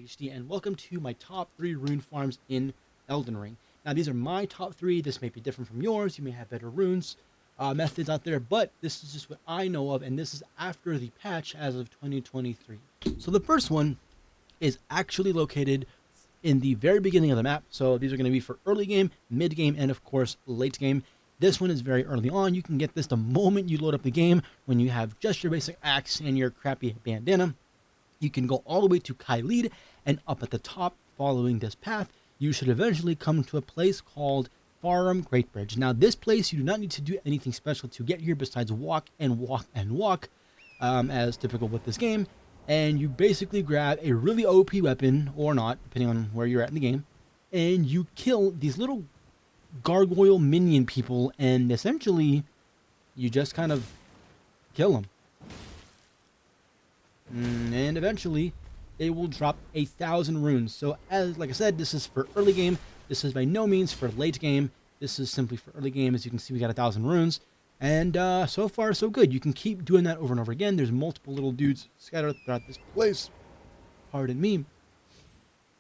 ADHD, and welcome to my top 3 rune farms in Elden Ring. Now, these are my top 3. This may be different from yours. You may have better runes methods out there, but this is just what I know of, and this is after the patch as of 2023. So the first one is actually located in the very beginning of the map. So these are going to be for early game, mid game, and of course late game. This one is very early on. You can get this the moment you load up the game when you have just your basic axe and your crappy bandana. You can go all the way to Kylid, and up at the top, following this path, you should eventually come to a place called Farum Great Bridge. Now, this place, you do not need to do anything special to get here besides walk and walk and walk, as typical with this game. And you basically grab a really OP weapon, or not, depending on where you're at in the game, and you kill these little gargoyle minion people, and essentially, you just kind of kill them. And eventually, they will drop 1,000 runes. So, like I said, this is for early game. This is by no means for late game. This is simply for early game. As you can see, we got 1,000 runes. And so far, so good. You can keep doing that over and over again. There's multiple little dudes scattered throughout this place. Pardon me.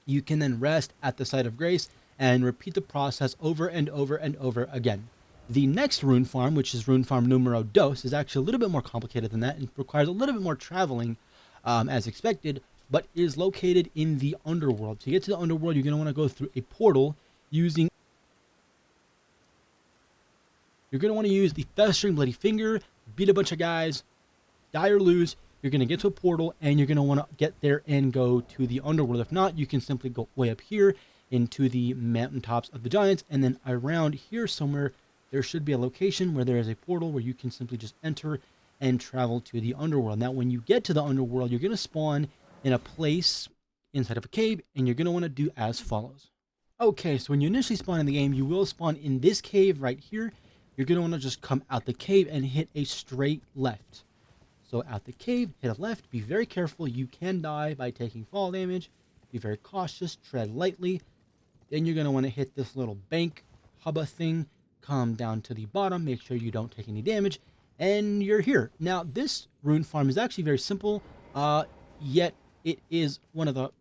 You can then rest at the site of grace and repeat the process over and over and over again. The next rune farm, which is rune farm numero dos, is actually a little bit more complicated than that and requires a little bit more traveling as expected, but is located in the underworld. To get to the underworld, you're going to want to go through a portal using... You're going to want to use the Festering Bloody Finger, beat a bunch of guys, die or lose. You're going to get to a portal, and you're going to want to get there and go to the underworld. If not, you can simply go way up here into the mountaintops of the giants, and then around here somewhere, there should be a location where there is a portal where you can simply just enter and travel to the underworld. Now, when you get to the underworld, you're going to spawn in a place inside of a cave, and you're going to want to do as follows. Okay, so when you initially spawn in the game, you will spawn in this cave right here. You're going to want to just come out the cave and hit a straight left. So out the cave, hit a left. Be very careful. You can die by taking fall damage. Be very cautious. Tread lightly. Then you're going to want to hit this little bank hubba thing. Come down to the bottom. Make sure you don't take any damage. And you're here. Now, this rune farm is actually very simple. Yet it is one of the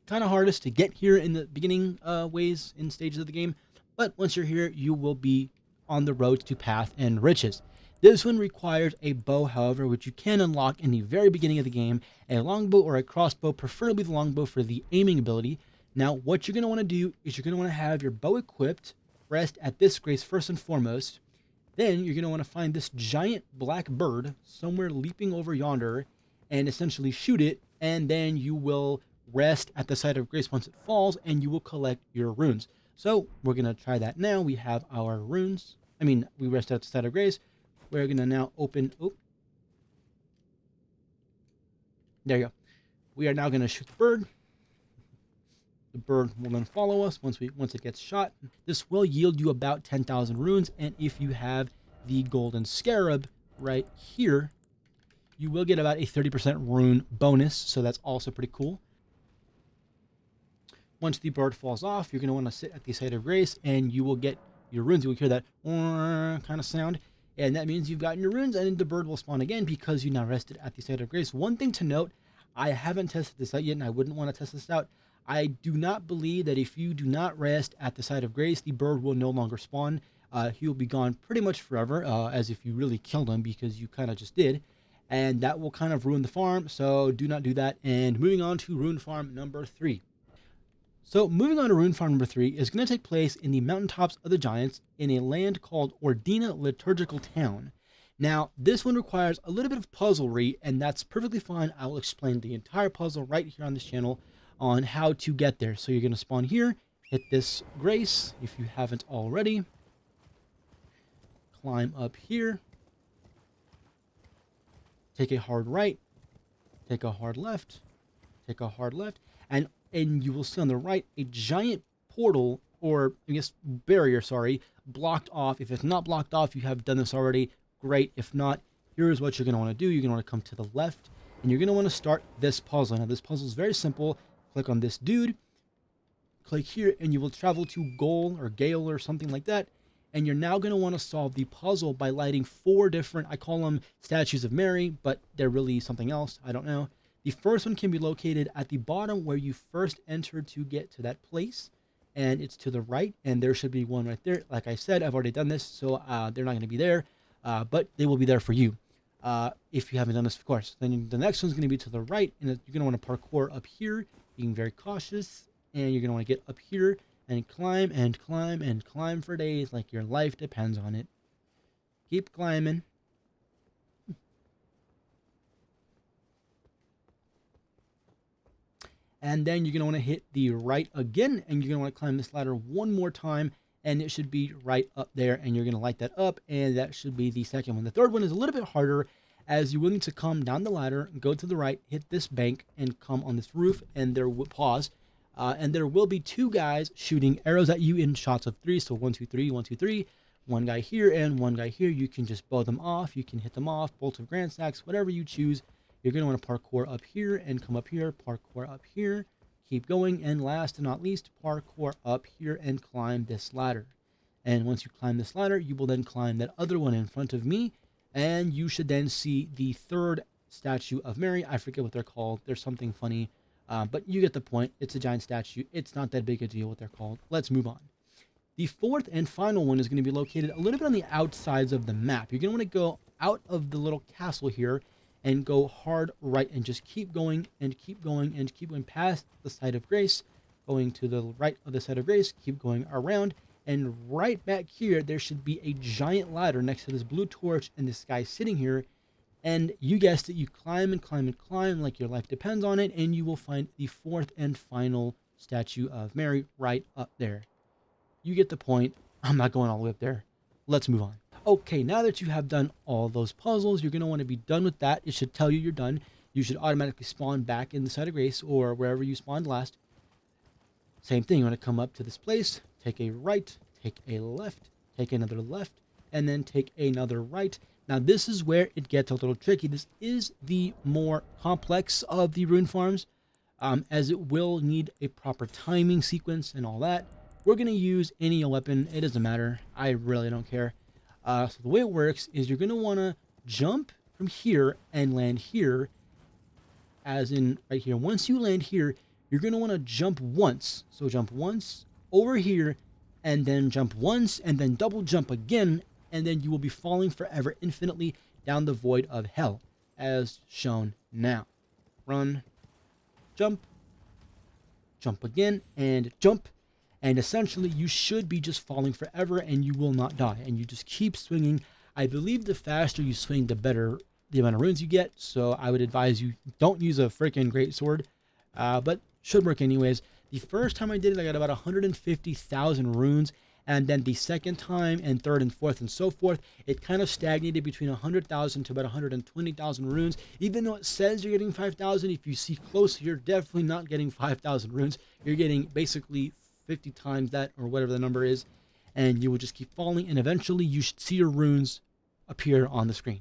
kind of hardest to get here in the beginning ways in stages of the game. But once you're here, you will be on the road to path and riches. This one requires a bow, however, which you can unlock in the very beginning of the game, a longbow or a crossbow, preferably the longbow for the aiming ability. Now, what you're going to want to do is you're going to want to have your bow equipped, rest at this grace first and foremost. Then you're going to want to find this giant black bird somewhere leaping over yonder and essentially shoot it, and then you will rest at the site of grace once it falls, and you will collect your runes. So we're going to try that now. We have our runes. We rest at the site of grace. We're going to now open... Oh. There you go. We are now going to shoot the bird. The bird will then follow us once it gets shot. This will yield you about 10,000 runes, and if you have the golden scarab right here, you will get about a 30% rune bonus, so that's also pretty cool. Once the bird falls off, you're going to want to sit at the site of grace, and you will get your runes. You will hear that kind of sound, and that means you've gotten your runes, and the bird will spawn again because you now rested at the site of grace. One thing to note, I haven't tested this out yet, and I wouldn't want to test this out. I do not believe that if you do not rest at the site of grace, the bird will no longer spawn. He will be gone pretty much forever, as if you really killed him, because you kind of just did. And that will kind of ruin the farm, so do not do that. And moving on to rune farm number 3. So moving on to rune farm number 3 is going to take place in the mountaintops of the giants in a land called Ordina Liturgical Town. Now, this one requires a little bit of puzzlery, and that's perfectly fine. I will explain the entire puzzle right here on this channel on how to get there. So you're going to spawn here, hit this grace if you haven't already. Climb up here. Take a hard right. Take a hard left. Take a hard left. And you will see on the right a giant portal, or I guess barrier, sorry, blocked off. If it's not blocked off, you have done this already. Great. If not, here's what you're going to want to do. You're going to want to come to the left, and you're going to want to start this puzzle. Now, this puzzle is very simple. Click on this dude. Click here, and you will travel to Goal or Gale or something like that. And you're now going to want to solve the puzzle by lighting 4 different, I call them statues of Mary, but they're really something else. I don't know. The first one can be located at the bottom where you first entered to get to that place, and it's to the right, and there should be one right there. Like I said, I've already done this, so they're not going to be there, but they will be there for you if you haven't done this, of course. Then the next one's going to be to the right, and you're going to want to parkour up here, being very cautious, and you're going to want to get up here and climb and climb and climb for days like your life depends on it. Keep climbing. And then you're going to want to hit the right again, and you're going to want to climb this ladder one more time, and it should be right up there, and you're going to light that up, and that should be the second one. The third one is a little bit harder, as you will need to come down the ladder, go to the right, hit this bank, and come on this roof, and there will pause. And there will be two guys shooting arrows at you in shots of 3. So 1, 2, 3, 1, 2, 3. One guy here and one guy here. You can just bow them off. You can hit them off. Bolts of Grand Stacks, whatever you choose. You're going to want to parkour up here and come up here. Parkour up here. Keep going. And last and not least, parkour up here and climb this ladder. And once you climb this ladder, you will then climb that other one in front of me. And you should then see the third statue of Mary. I forget what they're called. There's something funny. But you get the point. It's a giant statue. It's not that big a deal what they're called. Let's move on. The fourth and final one is going to be located a little bit on the outsides of the map. You're going to want to go out of the little castle here and go hard right and just keep going and keep going and keep going past the site of grace, going to the right of the site of grace, keep going around, and right back here there should be a giant ladder next to this blue torch and this guy sitting here. And you guessed it, you climb and climb and climb like your life depends on it, and you will find the fourth and final statue of Mary right up there. You get the point. I'm not going all the way up there. Let's move on. Okay, now that you have done all those puzzles, you're going to want to be done with that. It should tell you you're done. You should automatically spawn back in the site of grace or wherever you spawned last. Same thing, you want to come up to this place, take a right, take a left, take another left, and then take another right. Now, this is where it gets a little tricky. This is the more complex of the rune farms, as it will need a proper timing sequence and all that. We're going to use any weapon. It doesn't matter. I really don't care. So the way it works is you're going to want to jump from here and land here, as in right here. Once you land here, you're going to want to jump once. So jump once over here, and then jump once, and then double jump again, and then you will be falling forever infinitely down the void of hell, as shown now. Run, jump, jump again, and jump. And essentially, you should be just falling forever, and you will not die. And you just keep swinging. I believe the faster you swing, the better the amount of runes you get. So I would advise you don't use a freaking greatsword, but should work anyways. The first time I did it, I got about 150,000 runes. And then the second time and third and fourth and so forth, it kind of stagnated between 100,000 to about 120,000 runes. Even though it says you're getting 5,000, if you see close, you're definitely not getting 5,000 runes. You're getting basically 50 times that, or whatever the number is. And you will just keep falling, and eventually you should see your runes appear on the screen.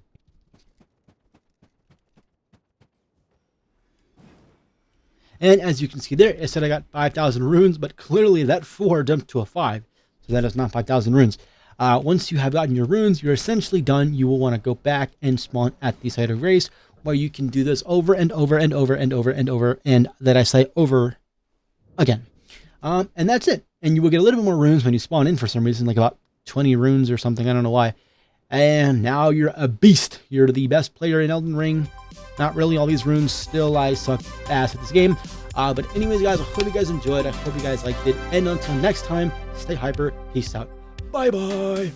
And as you can see there, it said I got 5,000 runes, but clearly that 4 jumped to a 5. So that is not 5,000 runes. Once you have gotten your runes, you're essentially done. You will want to go back and spawn at the site of grace, where you can do this over and over and over and over and over, and that I say over again. And that's it. And you will get a little bit more runes when you spawn in for some reason, like about 20 runes or something. I don't know why. And now you're a beast. You're the best player in Elden Ring. Not really all these runes. Still, I suck ass at this game. But anyways, guys, I hope you guys enjoyed. I hope you guys liked it. And until next time, stay hyper. Peace out. Bye-bye.